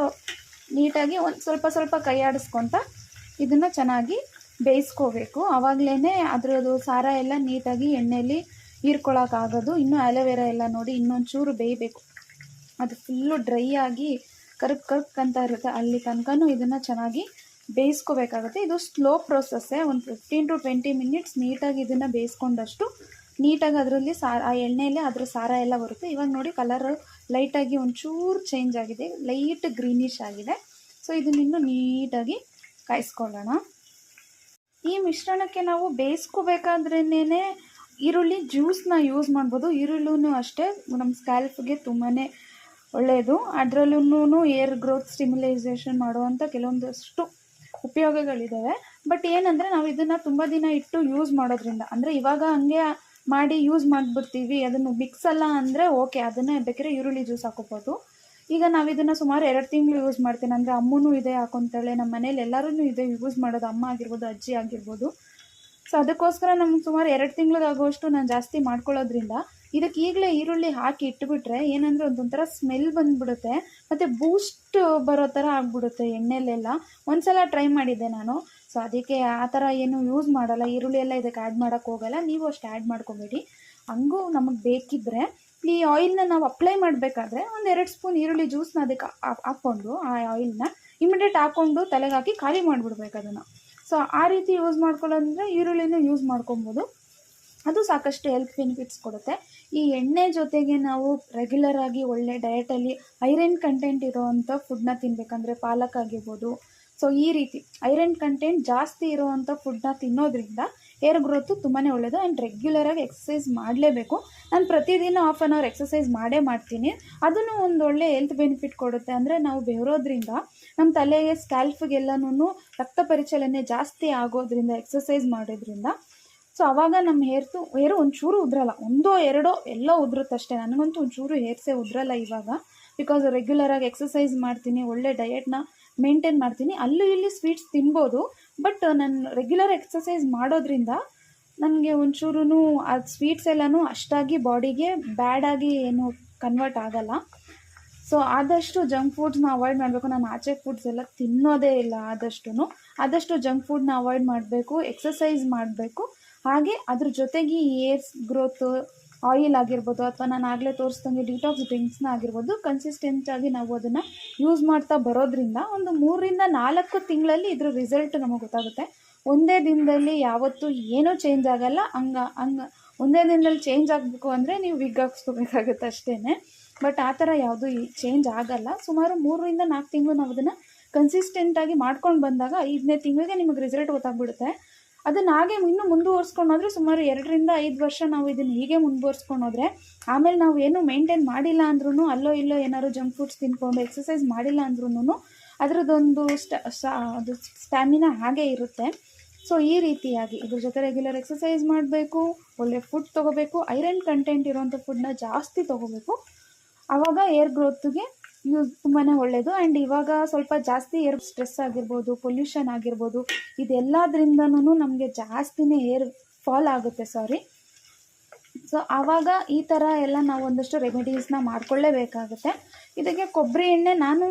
ನೀಟಾಗಿ ಒಂದು ಸ್ವಲ್ಪ ಕೈ ಆಡಿಸ್ಕೊತ ಇದನ್ನು ಚೆನ್ನಾಗಿ ಬೇಯಿಸ್ಕೋಬೇಕು. ಆವಾಗಲೇ ಅದರದ್ದು ಸಾರ ಎಲ್ಲ ನೀಟಾಗಿ ಎಣ್ಣೆಯಲ್ಲಿ ಹೀರ್ಕೊಳ್ಳೋಕ್ಕಾಗೋದು. ಇನ್ನೂ ಆಲೋವೆರಾ ಎಲ್ಲ ನೋಡಿ ಇನ್ನೊಂಚೂರು ಬೇಯಬೇಕು. ಅದು ಫುಲ್ಲು ಡ್ರೈ ಆಗಿ ಕರ್ಕ್ ಅಂತ ಇರುತ್ತೆ. ಅಲ್ಲಿ ತನಕನೂ ಇದನ್ನು ಚೆನ್ನಾಗಿ ಬೇಯಿಸ್ಕೋಬೇಕಾಗುತ್ತೆ. ಇದು ಸ್ಲೋ ಪ್ರೋಸೆಸ್ಸೇ. ಒಂದು 15 to 20 ಮಿನಿಟ್ಸ್ ನೀಟಾಗಿ ಇದನ್ನು ಬೇಯಿಸ್ಕೊಂಡಷ್ಟು ನೀಟಾಗಿ ಅದರಲ್ಲಿ ಆ ಎಣ್ಣೆಯಲ್ಲಿ ಅದ್ರ ಸಾರ ಎಲ್ಲ ಬರುತ್ತೆ. ಇವಾಗ ನೋಡಿ ಕಲರ್ ಲೈಟಾಗಿ ಒಂಚೂರು ಚೇಂಜ್ ಆಗಿದೆ, ಲೈಟ್ ಗ್ರೀನಿಶ್ ಆಗಿದೆ. ಸೊ ಇದನ್ನಿನ್ನೂ ನೀಟಾಗಿ ಕಾಯಿಸ್ಕೊಳ್ಳೋಣ. ಈ ಮಿಶ್ರಣಕ್ಕೆ ನಾವು ಬೇಯಿಸ್ಕೋಬೇಕಾದ್ರೇನೆ ಈರುಳ್ಳಿ ಜ್ಯೂಸನ್ನ ಯೂಸ್ ಮಾಡ್ಬೋದು. ಈರುಳ್ಳಿನೂ ಅಷ್ಟೇ ನಮ್ಮ ಸ್ಕ್ಯಾಲ್ಪ್ಗೆ ತುಂಬಾ ಒಳ್ಳೆಯದು. ಅದರಲ್ಲೂ ಏರ್ ಗ್ರೋತ್ ಸ್ಟಿಮ್ಯುಲೈಸೇಷನ್ ಮಾಡುವಂಥ ಕೆಲವೊಂದಷ್ಟು ಉಪಯೋಗಗಳಿದ್ದಾವೆ. ಬಟ್ ಏನಂದರೆ ನಾವು ಇದನ್ನು ತುಂಬ ದಿನ ಇಟ್ಟು ಯೂಸ್ ಮಾಡೋದ್ರಿಂದ, ಅಂದರೆ ಇವಾಗ ಹಂಗೆ ಮಾಡಿ ಯೂಸ್ ಮಾಡಿಬಿಡ್ತೀವಿ, ಅದನ್ನು ಮಿಕ್ಸಲ್ಲ ಅಂದರೆ ಓಕೆ, ಅದನ್ನೇ ಬೇಕಾದ್ರೆ ಈರುಳ್ಳಿ ಜ್ಯೂಸ್ ಹಾಕೋಬೋದು. ಈಗ ನಾವು ಇದನ್ನು ಸುಮಾರು 2 ತಿಂಗಳು ಯೂಸ್ ಮಾಡ್ತೀನಿ. ಅಂದರೆ ಅಮ್ಮನೂ ಇದೆ ಹಾಕೊತಾಳೆ, ನಮ್ಮ ಮನೇಲಿ ಎಲ್ಲರೂ ಇದೆ ಯೂಸ್ ಮಾಡೋದು, ಅಮ್ಮ ಆಗಿರ್ಬೋದು ಅಜ್ಜಿ ಆಗಿರ್ಬೋದು. ಸೊ ಅದಕ್ಕೋಸ್ಕರ ನಮ್ಗೆ ಸುಮಾರು 2 ತಿಂಗಳಿಗಾಗುವಷ್ಟು ನಾನು ಜಾಸ್ತಿ ಮಾಡ್ಕೊಳ್ಳೋದ್ರಿಂದ ಇದಕ್ಕೆ ಈಗಲೇ ಈರುಳ್ಳಿ ಹಾಕಿ ಇಟ್ಬಿಟ್ರೆ ಏನಂದರೆ ಒಂದೊಂಥರ ಸ್ಮೆಲ್ ಬಂದುಬಿಡುತ್ತೆ ಮತ್ತು ಬೂಸ್ಟ್ ಬರೋ ಥರ ಆಗಿಬಿಡುತ್ತೆ ಎಣ್ಣೆಲೆಲ್ಲ. ಒಂದ್ಸಲ ಟ್ರೈ ಮಾಡಿದ್ದೆ ನಾನು. ಸೊ ಅದಕ್ಕೆ ಆ ಥರ ಏನು ಯೂಸ್ ಮಾಡಲ್ಲ, ಈರುಳ್ಳಿ ಎಲ್ಲ ಇದಕ್ಕೆ ಆ್ಯಡ್ ಮಾಡೋಕ್ಕೆ ಹೋಗಲ್ಲ. ನೀವು ಅಷ್ಟು ಆ್ಯಡ್ ಮಾಡ್ಕೊಬೇಡಿ. ಹಂಗೂ ನಮಗೆ ಬೇಕಿದ್ದರೆ ಈ ಆಯಿಲ್ನ ನಾವು ಅಪ್ಲೈ ಮಾಡಬೇಕಾದ್ರೆ ಒಂದು 2 ಸ್ಪೂನ್ ಈರುಳ್ಳಿ ಜ್ಯೂಸ್ನ ಅದಕ್ಕೆ ಹಾಕ್ಕೊಂಡು ಆ ಆಯಿಲ್ನ ಇಮಿಡಿಯೇಟ್ ಹಾಕ್ಕೊಂಡು ತಲೆಗೆ ಹಾಕಿ ಖಾಲಿ ಮಾಡಿಬಿಡ್ಬೇಕು ಅದನ್ನು. ಸೊ ಆ ರೀತಿ ಯೂಸ್ ಮಾಡ್ಕೊಳ್ಳೋದಂದರೆ ಈರುಳ್ಳಿನೂ ಯೂಸ್ ಮಾಡ್ಕೊಬೋದು. ಅದು ಸಾಕಷ್ಟು ಹೆಲ್ತ್ ಬೆನಿಫಿಟ್ಸ್ ಕೊಡುತ್ತೆ. ಈ ಎಣ್ಣೆ ಜೊತೆಗೆ ನಾವು ರೆಗ್ಯುಲರ್ ಆಗಿ ಒಳ್ಳೆ ಡಯಟಲ್ಲಿ ಐರನ್ ಕಂಟೆಂಟ್ ಇರೋವಂಥ ಫುಡ್ನ ತಿನ್ನಬೇಕಂದ್ರೆ ಪಾಲಕ್ ಆಗಿರ್ಬೋದು. ಸೊ ಈ ರೀತಿ ಐರನ್ ಕಂಟೆಂಟ್ ಜಾಸ್ತಿ ಇರೋವಂಥ ಫುಡ್ನ ತಿನ್ನೋದ್ರಿಂದ ಏರ್ ಗ್ರೋತು ತುಂಬಾ ಒಳ್ಳೆಯದು. ಆ್ಯಂಡ್ ರೆಗ್ಯುಲರಾಗಿ ಎಕ್ಸಸೈಸ್ ಮಾಡಲೇಬೇಕು. ನಾನು ಪ್ರತಿದಿನ 1/2 an hour ಎಕ್ಸಸೈಸ್ ಮಾಡೇ ಮಾಡ್ತೀನಿ. ಅದನ್ನು ಒಂದು ಒಳ್ಳೆ ಹೆಲ್ತ್ ಬೆನಿಫಿಟ್ ಕೊಡುತ್ತೆ. ಅಂದರೆ ನಾವು ಬೆವರೋದ್ರಿಂದ ನಮ್ಮ ತಲೆಗೆ ಸ್ಕ್ಯಾಲ್ಫ್ಗೆಲ್ಲನೂ ರಕ್ತ ಪರಿಚಲನೆ ಜಾಸ್ತಿ ಆಗೋದ್ರಿಂದ ಎಕ್ಸಸೈಸ್ ಮಾಡೋದ್ರಿಂದ ಸೊ ಆವಾಗ ನಮ್ಮ ಹೇರು ಒಂಚೂರು ಉದ್ರಲ್ಲ, 1-2 ಎಲ್ಲ ಉದುರುತ್ತಷ್ಟೇ. ನನಗಂತೂ ಒಂಚೂರು ಹೇರ್ಸೇ ಉದ್ರಲ್ಲ ಇವಾಗ. ಬಿಕಾಸ್ ರೆಗ್ಯುಲರಾಗಿ ಎಕ್ಸಸೈಸ್ ಮಾಡ್ತೀನಿ, ಒಳ್ಳೆ ಡಯಟ್ನ ಮೇಂಟೈನ್ ಮಾಡ್ತೀನಿ. ಅಲ್ಲೂ ಇಲ್ಲಿ ಸ್ವೀಟ್ಸ್ ತಿನ್ಬೋದು, ಬಟ್ ನಾನು ರೆಗ್ಯುಲರ್ ಎಕ್ಸಸೈಸ್ ಮಾಡೋದ್ರಿಂದ ನನಗೆ ಒಂಚೂರು ಆ ಸ್ವೀಟ್ಸ್ ಎಲ್ಲನೂ ಅಷ್ಟಾಗಿ ಬಾಡಿಗೆ ಬ್ಯಾಡಾಗಿ ಏನು ಕನ್ವರ್ಟ್ ಆಗಲ್ಲ. ಸೊ ಆದಷ್ಟು ಜಂಕ್ ಫುಡ್ಸ್ನ ಅವಾಯ್ಡ್ ಮಾಡಬೇಕು. ನಾನು ಆಚೆ ಫುಡ್ಸ್ ಎಲ್ಲ ತಿನ್ನೋದೇ ಇಲ್ಲ. ಆದಷ್ಟು ಜಂಕ್ ಫುಡ್ನ ಅವಾಯ್ಡ್ ಮಾಡಬೇಕು, ಎಕ್ಸಸೈಸ್ ಮಾಡಬೇಕು. ಹಾಗೆ ಅದ್ರ ಜೊತೆಗೆ ಏರ್ಸ್ ಗ್ರೋತ್ ಆಯಿಲ್ ಆಗಿರ್ಬೋದು ಅಥವಾ ನಾನು ಆಗಲೇ ತೋರಿಸ್ದಂಗೆ ಡಿಟಾಕ್ಸ್ ಡ್ರಿಂಕ್ಸ್ನ ಆಗಿರ್ಬೋದು ಕನ್ಸಿಸ್ಟೆಂಟಾಗಿ ನಾವು ಅದನ್ನು ಯೂಸ್ ಮಾಡ್ತಾ ಬರೋದ್ರಿಂದ ಒಂದು 3-4 ತಿಂಗಳಲ್ಲಿ ಇದ್ರ ರಿಸಲ್ಟ್ ನಮಗೆ ಗೊತ್ತಾಗುತ್ತೆ. ಒಂದೇ ದಿನದಲ್ಲಿ ಯಾವತ್ತೂ ಏನೂ ಚೇಂಜ್ ಆಗಲ್ಲ. ಒಂದೇ ದಿನದಲ್ಲಿ ಚೇಂಜ್ ಆಗಬೇಕು ಅಂದರೆ ನೀವು ವಿಗ್ ಹಾಕ್ಸ್ಕೋಬೇಕಾಗುತ್ತೆ ಅಷ್ಟೇ. ಬಟ್ ಆ ಥರ ಯಾವುದೂ ಚೇಂಜ್ ಆಗಲ್ಲ. ಸುಮಾರು 3-4 ತಿಂಗಳು ನಾವು ಅದನ್ನು ಕನ್ಸಿಸ್ಟೆಂಟಾಗಿ ಮಾಡ್ಕೊಂಡು ಬಂದಾಗ 5ನೇ ತಿಂಗಳಿಗೆ ನಿಮಗೆ ರಿಸಲ್ಟ್ ಗೊತ್ತಾಗ್ಬಿಡುತ್ತೆ. ಅದನ್ನು ಹಾಗೆ ಇನ್ನೂ ಮುಂದುವರ್ಸ್ಕೊಂಡೋದ್ರೆ ಸುಮಾರು 2-5 ವರ್ಷ ನಾವು ಇದನ್ನು ಹೀಗೆ ಮುಂದುವರ್ಸ್ಕೊಂಡೋದ್ರೆ ಆಮೇಲೆ ನಾವು ಏನೂ ಮೇಂಟೈನ್ ಮಾಡಿಲ್ಲ ಅಂದ್ರೂ ಅಲ್ಲೋ ಇಲ್ಲೋ ಏನಾದ್ರು ಜಂಕ್ ಫುಡ್ಸ್ ತಿನ್ಕೊಂಡು ಎಕ್ಸಸೈಸ್ ಮಾಡಿಲ್ಲ ಅಂದ್ರೂ ಅದರದ್ದೊಂದು ಅದು ಸ್ಟ್ಯಾಮಿನಾ ಹಾಗೆ ಇರುತ್ತೆ. ಸೊ ಈ ರೀತಿಯಾಗಿ ಇದ್ರ ಜೊತೆ ರೆಗ್ಯುಲರ್ ಎಕ್ಸಸೈಸ್ ಮಾಡಬೇಕು, ಒಳ್ಳೆ ಫುಡ್ ತೊಗೋಬೇಕು, ಐರನ್ ಕಂಟೆಂಟ್ ಇರೋವಂಥ ಫುಡ್ನ ಜಾಸ್ತಿ ತೊಗೋಬೇಕು. ಆವಾಗ ಏರ್ ಗ್ರೋತ್ಗೆ ತುಂಬಾ ಒಳ್ಳೆಯದು. ಆ್ಯಂಡ್ ಇವಾಗ ಸ್ವಲ್ಪ ಜಾಸ್ತಿ ಏರ್ ಸ್ಟ್ರೆಸ್ ಆಗಿರ್ಬೋದು, ಪೊಲ್ಯೂಷನ್ ಆಗಿರ್ಬೋದು, ಇದೆಲ್ಲದ್ರಿಂದನೂ ನಮಗೆ ಜಾಸ್ತಿನೇ ಏರ್ ಫಾಲ್ ಆಗುತ್ತೆ. ಸೊ ಆವಾಗ ಈ ಥರ ಎಲ್ಲ ನಾವು ಒಂದಷ್ಟು ರೆಮಿಡೀಸ್ನ ಮಾಡ್ಕೊಳ್ಳೇಬೇಕಾಗುತ್ತೆ. ಇದಕ್ಕೆ ಕೊಬ್ಬರಿ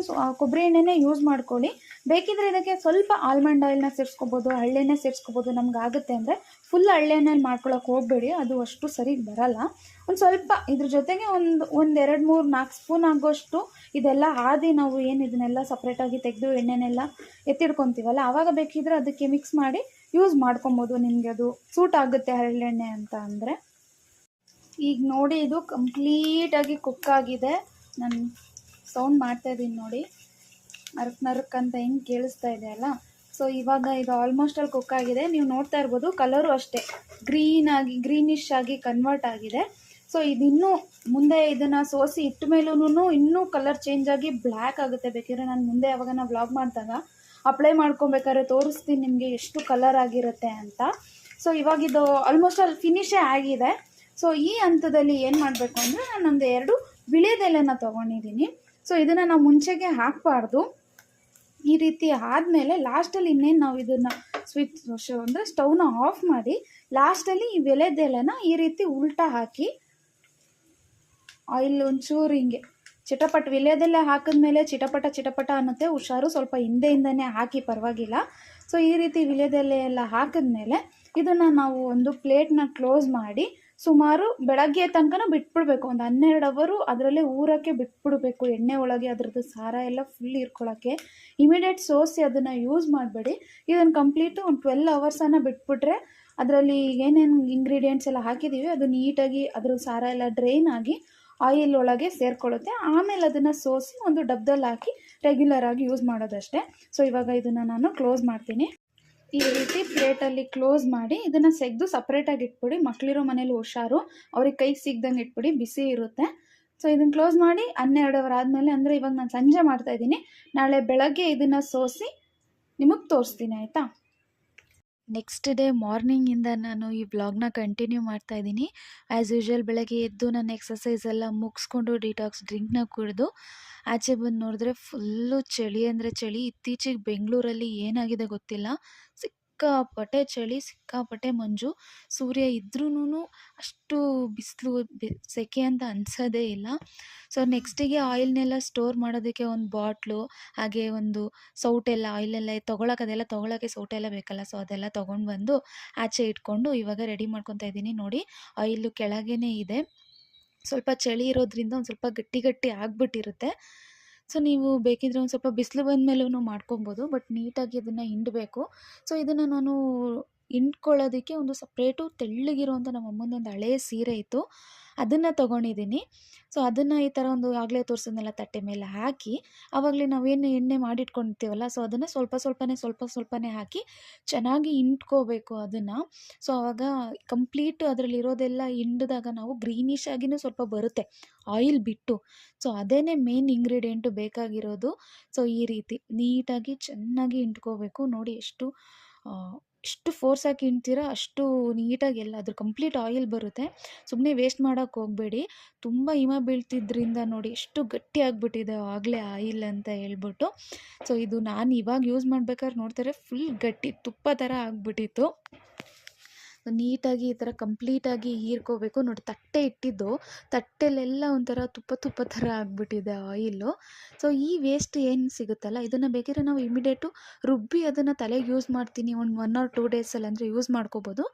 ಎಣ್ಣೆನೇ ಯೂಸ್ ಮಾಡ್ಕೊಳ್ಳಿ. ಬೇಕಿದ್ರೆ ಇದಕ್ಕೆ ಸ್ವಲ್ಪ ಆಲ್ಮಂಡ್ ಆಯಿಲ್ನ ಸೇರಿಸ್ಕೋಬೋದು, ಹಳ್ಳೆಣ್ಣೆ ಸೇರಿಸ್ಕೋಬೋದು. ನಮ್ಗೆ ಆಗುತ್ತೆ ಅಂದರೆ ಫುಲ್ ಹಳ್ಳೆಣ್ಣೆಲಿ ಮಾಡ್ಕೊಳಕ್ಕೆ ಹೋಗಬೇಡಿ, ಅದು ಅಷ್ಟು ಸರಿ ಬರಲ್ಲ. ಒಂದು ಸ್ವಲ್ಪ ಇದ್ರ ಜೊತೆಗೆ ಒಂದು 2-3-4 ಸ್ಪೂನ್ ಆಗೋಷ್ಟು ಇದೆಲ್ಲ ನಾವು ಏನು ಇದನ್ನೆಲ್ಲ ಸಪ್ರೇಟಾಗಿ ತೆಗೆದು ಎಣ್ಣೆನೆಲ್ಲ ಎತ್ತಿಡ್ಕೊತೀವಲ್ಲ, ಆವಾಗ ಬೇಕಿದ್ರೆ ಅದಕ್ಕೆ ಮಿಕ್ಸ್ ಮಾಡಿ ಯೂಸ್ ಮಾಡ್ಕೊಬೋದು. ನಿಮಗೆ ಅದು ಸೂಟ್ ಆಗುತ್ತೆ ಹಳ್ಳೆಣ್ಣೆ ಅಂತ ಅಂದರೆ. ಈಗ ನೋಡಿ ಇದು ಕಂಪ್ಲೀಟಾಗಿ ಕುಕ್ ಆಗಿದೆ. ನಾನು ಸೌಂಡ್ ಮಾಡ್ತಾಯಿದ್ದೀನಿ ನೋಡಿ, ನರಕ್ ಅಂತ ಹೆಂಗೆ ಕೇಳಿಸ್ತಾ ಇದೆ ಅಲ್ಲ. ಸೊ ಇವಾಗ ಇದು ಆಲ್ಮೋಸ್ಟ್ ಅಲ್ಲಿ ಕುಕ್ ಆಗಿದೆ. ನೀವು ನೋಡ್ತಾ ಇರ್ಬೋದು ಕಲರು ಅಷ್ಟೇ ಗ್ರೀನಿಶ್ ಆಗಿ ಕನ್ವರ್ಟ್ ಆಗಿದೆ. ಸೊ ಇದಿನ್ನೂ ಮುಂದೆ ಇದನ್ನು ಸೋಸಿ ಇಟ್ಟ ಮೇಲೂ ಇನ್ನೂ ಕಲರ್ ಚೇಂಜ್ ಆಗಿ ಬ್ಲ್ಯಾಕ್ ಆಗುತ್ತೆ. ಬೇಕಿದ್ರೆ ನಾನು ಮುಂದೆ ಯಾವಾಗ ವ್ಲಾಗ್ ಮಾಡಿದಾಗ ಅಪ್ಲೈ ಮಾಡ್ಕೊಬೇಕಾದ್ರೆ ತೋರಿಸ್ತೀನಿ ನಿಮಗೆ ಎಷ್ಟು ಕಲರ್ ಆಗಿರುತ್ತೆ ಅಂತ. ಸೊ ಇವಾಗಿದು ಆಲ್ಮೋಸ್ಟ್ ಅಲ್ಲಿ ಫಿನಿಶೇ ಆಗಿದೆ. ಸೊ ಈ ಹಂತದಲ್ಲಿ ಏನು ಮಾಡಬೇಕು ಅಂದರೆ ನಾನೊಂದು 2 ವಿಳೆದೆಲೆನ ತೊಗೊಂಡಿದ್ದೀನಿ. ಸೊ ಇದನ್ನು ನಾವು ಮುಂಚೆಗೆ ಹಾಕಬಾರ್ದು. ಈ ರೀತಿ ಆದಮೇಲೆ ಲಾಸ್ಟಲ್ಲಿ ಇನ್ನೇನು ನಾವು ಇದನ್ನು ಅಂದರೆ ಸ್ಟವ್ನ ಆಫ್ ಮಾಡಿ ಲಾಸ್ಟಲ್ಲಿ ಈ ವಿಳೆದೆಲೆನ ಈ ರೀತಿ ಉಲ್ಟಾ ಹಾಕಿ ಆಯಿಲ್ ಒಂಚೂರು ಹಿಂಗೆ ಚಿಟಪಟ ವಿಳೆದೆಲೆ ಹಾಕಿದ್ಮೇಲೆ ಚಿಟಪಟ ಅನ್ನುತ್ತೆ, ಹುಷಾರು, ಸ್ವಲ್ಪ ಹಿಂದೆಯಿಂದನೇ ಹಾಕಿ ಪರವಾಗಿಲ್ಲ. ಸೊ ಈ ರೀತಿ ವಿಳೆದೆಲೆ ಎಲ್ಲ ಹಾಕಿದ್ಮೇಲೆ ಇದನ್ನು ನಾವು ಒಂದು ಪ್ಲೇಟ್ನ ಕ್ಲೋಸ್ ಮಾಡಿ ಸುಮಾರು ಬೆಳಗ್ಗೆ ತನಕ ಬಿಟ್ಬಿಡ್ಬೇಕು. ಒಂದು 12 ಅವರು ಅದರಲ್ಲೇ ಊರಕ್ಕೆ ಬಿಟ್ಬಿಡ್ಬೇಕು, ಎಣ್ಣೆ ಒಳಗೆ ಅದ್ರದ್ದು ಸಾರ ಎಲ್ಲ ಫುಲ್ ಇರ್ಕೊಳ್ಳೋಕ್ಕೆ. ಇಮಿಡಿಯೇಟ್ ಸೋಸಿ ಅದನ್ನು ಯೂಸ್ ಮಾಡಬೇಡಿ. ಇದನ್ನು ಕಂಪ್ಲೀಟು ಒಂದು 12 ಅವರ್ಸನ್ನು ಬಿಟ್ಬಿಟ್ರೆ ಅದರಲ್ಲಿ ಏನೇನು ಇಂಗ್ರೀಡಿಯೆಂಟ್ಸ್ ಎಲ್ಲ ಹಾಕಿದ್ದೀವಿ ಅದು ನೀಟಾಗಿ ಅದ್ರ ಸಾರ ಎಲ್ಲ ಡ್ರೈನ್ ಆಗಿ ಆಯಿಲ್ ಒಳಗೆ ಸೇರ್ಕೊಳ್ಳುತ್ತೆ. ಆಮೇಲೆ ಅದನ್ನು ಸೋಸಿ ಒಂದು ಡಬ್ಬದಲ್ಲಿ ಹಾಕಿ ರೆಗ್ಯುಲರ್ ಆಗಿ ಯೂಸ್ ಮಾಡೋದಷ್ಟೇ. ಸೊ ಇವಾಗ ಇದನ್ನು ನಾನು ಕ್ಲೋಸ್ ಮಾಡ್ತೀನಿ. ಈ ರೀತಿ ಪ್ಲೇಟಲ್ಲಿ ಕ್ಲೋಸ್ ಮಾಡಿ ಇದನ್ನು ತೆಗೆದು ಸಪ್ರೇಟಾಗಿ ಇಟ್ಬಿಡಿ. ಮಕ್ಕಳಿರೋ ಮನೇಲಿ ಹುಷಾರು, ಅವ್ರಿಗೆ ಕೈಗೆ ಸಿಗ್ದಂಗೆ ಇಟ್ಬಿಡಿ, ಬಿಸಿ ಇರುತ್ತೆ. ಸೊ ಇದನ್ನು ಕ್ಲೋಸ್ ಮಾಡಿ 12 ಅವರ್ ಆದಮೇಲೆ, ಅಂದರೆ ಇವಾಗ ನಾನು ಸಂಜೆ ಮಾಡ್ತಾಯಿದ್ದೀನಿ, ನಾಳೆ ಬೆಳಗ್ಗೆ ಇದನ್ನು ಸೋಸಿ ನಿಮಗೆ ತೋರಿಸ್ತೀನಿ, ಆಯಿತಾ. ನೆಕ್ಸ್ಟ್ ಡೇ ಮಾರ್ನಿಂಗಿಂದ ನಾನು ಈ ವ್ಲಾಗ್ನ ಕಂಟಿನ್ಯೂ ಮಾಡ್ತಾಯಿದ್ದೀನಿ. ಆ್ಯಸ್ ಯೂಶ್ವಲ್ ಬೆಳಗ್ಗೆ ಎದ್ದು ನಾನು ಎಕ್ಸಸೈಸ್ ಎಲ್ಲ ಮುಗಿಸ್ಕೊಂಡು ಡಿಟಾಕ್ಸ್ ಡ್ರಿಂಕ್ನ ಕುಡಿದು ಆಚೆ ಬಂದು ನೋಡಿದ್ರೆ ಫುಲ್ಲು ಚಳಿ ಅಂದರೆ ಚಳಿ. ಇತ್ತೀಚೆಗೆ ಬೆಂಗಳೂರಲ್ಲಿ ಏನಾಗಿದೆ ಗೊತ್ತಿಲ್ಲ, ಸಿಕ್ಕಾಪಟ್ಟೆ ಚಳಿ, ಸಿಕ್ಕಾಪಟ್ಟೆ ಮಂಜು. ಸೂರ್ಯ ಇದ್ರೂ ಅಷ್ಟು ಬಿಸಿಲು ಸೆಕೆ ಅಂತ ಅನಿಸೋದೇ ಇಲ್ಲ. ಸೊ ನೆಕ್ಸ್ಟಿಗೆ ಆಯಿಲ್ನೆಲ್ಲ ಸ್ಟೋರ್ ಮಾಡೋದಕ್ಕೆ ಒಂದು ಬಾಟ್ಲು, ಹಾಗೆ ಒಂದು ಸೌಟೆಲ್ಲ, ಆಯಿಲೆಲ್ಲ ಅದೆಲ್ಲ ತೊಗೊಳಕ್ಕೆ ಸೌಟೆಲ್ಲ ಬೇಕಲ್ಲ. ಸೊ ಅದೆಲ್ಲ ತೊಗೊಂಡು ಬಂದು ಆಚೆ ಇಟ್ಕೊಂಡು ಇವಾಗ ರೆಡಿ ಮಾಡ್ಕೊತಾ ಇದ್ದೀನಿ. ನೋಡಿ, ಆಯಿಲು ಕೆಳಗೇ ಇದೆ. ಸ್ವಲ್ಪ ಚಳಿ ಇರೋದ್ರಿಂದ ಒಂದು ಸ್ವಲ್ಪ ಗಟ್ಟಿ ಆಗಿಬಿಟ್ಟಿರುತ್ತೆ. ಸೊ ನೀವು ಬೇಕಿದ್ರೆ ಒಂದು ಸ್ವಲ್ಪ ಬಿಸಿಲು ಬಂದಮೇಲೂ ಮಾಡ್ಕೊಬೋದು, ಬಟ್ ನೀಟಾಗಿ ಅದನ್ನು ಹಿಂಡಬೇಕು. ಸೊ ಇದನ್ನು ನಾನು ಹಿಂಡ್ಕೊಳ್ಳೋದಕ್ಕೆ ಒಂದು ಸಪ್ರೇಟು ತೆಳ್ಳಗಿರೋಂಥ ನಮ್ಮ ಅಮ್ಮನೊಂದು ಹಳೇ ಸೀರೆ ಇತ್ತು, ಅದನ್ನು ತೊಗೊಂಡಿದ್ದೀನಿ. ಸೊ ಅದನ್ನು ಈ ಥರ ಒಂದು ಆಗಲೇ ತೋರಿಸಿದ್ನೆಲ್ಲ ತಟ್ಟೆ ಮೇಲೆ ಹಾಕಿ, ಆವಾಗಲೇ ನಾವೇನು ಎಣ್ಣೆ ಮಾಡಿಟ್ಕೊಂಡಿರ್ತೀವಲ್ಲ, ಸೊ ಅದನ್ನು ಸ್ವಲ್ಪನೇ ಹಾಕಿ ಚೆನ್ನಾಗಿ ಹಿಂಡ್ಕೋಬೇಕು ಅದನ್ನು. ಸೊ ಆವಾಗ ಕಂಪ್ಲೀಟು ಅದರಲ್ಲಿರೋದೆಲ್ಲ ಹಿಂಡಿದಾಗ ನಾವು ಗ್ರೀನಿಶ್ ಆಗಿನೂ ಸ್ವಲ್ಪ ಬರುತ್ತೆ ಆಯಿಲ್ ಬಿಟ್ಟು. ಸೊ ಅದೇ ಮೇನ್ ಇಂಗ್ರೀಡಿಯೆಂಟು ಬೇಕಾಗಿರೋದು. ಸೊ ಈ ರೀತಿ ನೀಟಾಗಿ ಚೆನ್ನಾಗಿ ಹಿಂಡ್ಕೋಬೇಕು. ನೋಡಿ ಎಷ್ಟು ಫೋರ್ಸ್ ಹಾಕಿ ಹಿಂಡ್ತೀರಾ ಅಷ್ಟು ನೀಟಾಗಿ ಎಲ್ಲ ಅದ್ರ ಕಂಪ್ಲೀಟ್ ಆಯಿಲ್ ಬರುತ್ತೆ. ಸುಮ್ಮನೆ ವೇಸ್ಟ್ ಮಾಡೋಕ್ಕೆ ಹೋಗಬೇಡಿ. ತುಂಬ ಹಿಮ ಬೀಳ್ತಿದ್ರಿಂದ ನೋಡಿ ಎಷ್ಟು ಗಟ್ಟಿ ಆಗಿಬಿಟ್ಟಿದೆ ಆಗಲೇ ಆಯಿಲ್ ಅಂತ ಹೇಳ್ಬಿಟ್ಟು. ಸೊ ಇದು ನಾನು ಇವಾಗ ಯೂಸ್ ಮಾಡ್ಬೇಕಾದ್ರೆ ನೋಡ್ತಾರೆ ಫುಲ್ ಗಟ್ಟಿ ತುಪ್ಪ ಥರ ಆಗಿಬಿಟ್ಟಿತ್ತು. ನೀಟಾಗಿ ಈ ಥರ ಕಂಪ್ಲೀಟಾಗಿ ಹೀರ್ಕೋಬೇಕು. ನೋಡಿ, ತಟ್ಟೆ ಇಟ್ಟಿದ್ದು ತಟ್ಟೆಲೆಲ್ಲ ಒಂಥರ ತುಪ್ಪ ಥರ ಆಗಿಬಿಟ್ಟಿದೆ ಆಯಿಲು. ಸೊ ಈ ವೇಸ್ಟ್ ಏನು ಸಿಗುತ್ತಲ್ಲ, ಇದನ್ನು ಬೇಕಿದ್ರೆ ನಾವು ಇಮಿಡಿಯೇಟು ರುಬ್ಬಿ ಅದನ್ನು ತಲೆಗೆ ಯೂಸ್ ಮಾಡ್ತೀನಿ ಒಂದು 1 or 2 ಡೇಸಲ್ಲಿ, ಅಂದರೆ ಯೂಸ್ ಮಾಡ್ಕೋಬೋದು.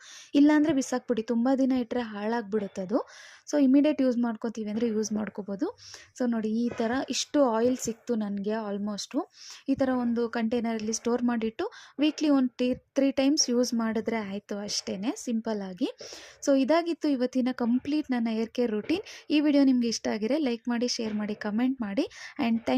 ಇಲ್ಲಾಂದರೆ ಬಿಸಾಕ್ಬಿಡಿ, ತುಂಬ ದಿನ ಇಟ್ಟರೆ ಹಾಳಾಗ್ಬಿಡುತ್ತೆ ಅದು. ಸೊ ಇಮಿಡಿಯೇಟ್ ಯೂಸ್ ಮಾಡ್ಕೊತೀವಿ ಅಂದರೆ ಯೂಸ್ ಮಾಡ್ಕೋಬೋದು. ಸೊ ನೋಡಿ, ಈ ಥರ ಇಷ್ಟು ಆಯಿಲ್ ಸಿಕ್ತು ನನಗೆ ಆಲ್ಮೋಸ್ಟು. ಈ ಥರ ಒಂದು ಕಂಟೈನರಲ್ಲಿ ಸ್ಟೋರ್ ಮಾಡಿಟ್ಟು ವೀಕ್ಲಿ ಒಂದು 3 ಟೈಮ್ಸ್ ಯೂಸ್ ಮಾಡಿದ್ರೆ ಆಯಿತು, ಅಷ್ಟೇ ಸಿಂಪಲ್ಲಾಗಿ. ಸೊ ಇದಾಗಿತ್ತು ಇವತ್ತಿನ ಕಂಪ್ಲೀಟ್ ನನ್ನ ಹೇರ್ ಕೇರ್ ರೂಟೀನ್. ಈ ವಿಡಿಯೋ ನಿಮಗೆ ಇಷ್ಟ ಆಗಿದ್ರೆ ಲೈಕ್ ಮಾಡಿ, ಶೇರ್ ಮಾಡಿ, ಕಮೆಂಟ್ ಮಾಡಿ. And thank you.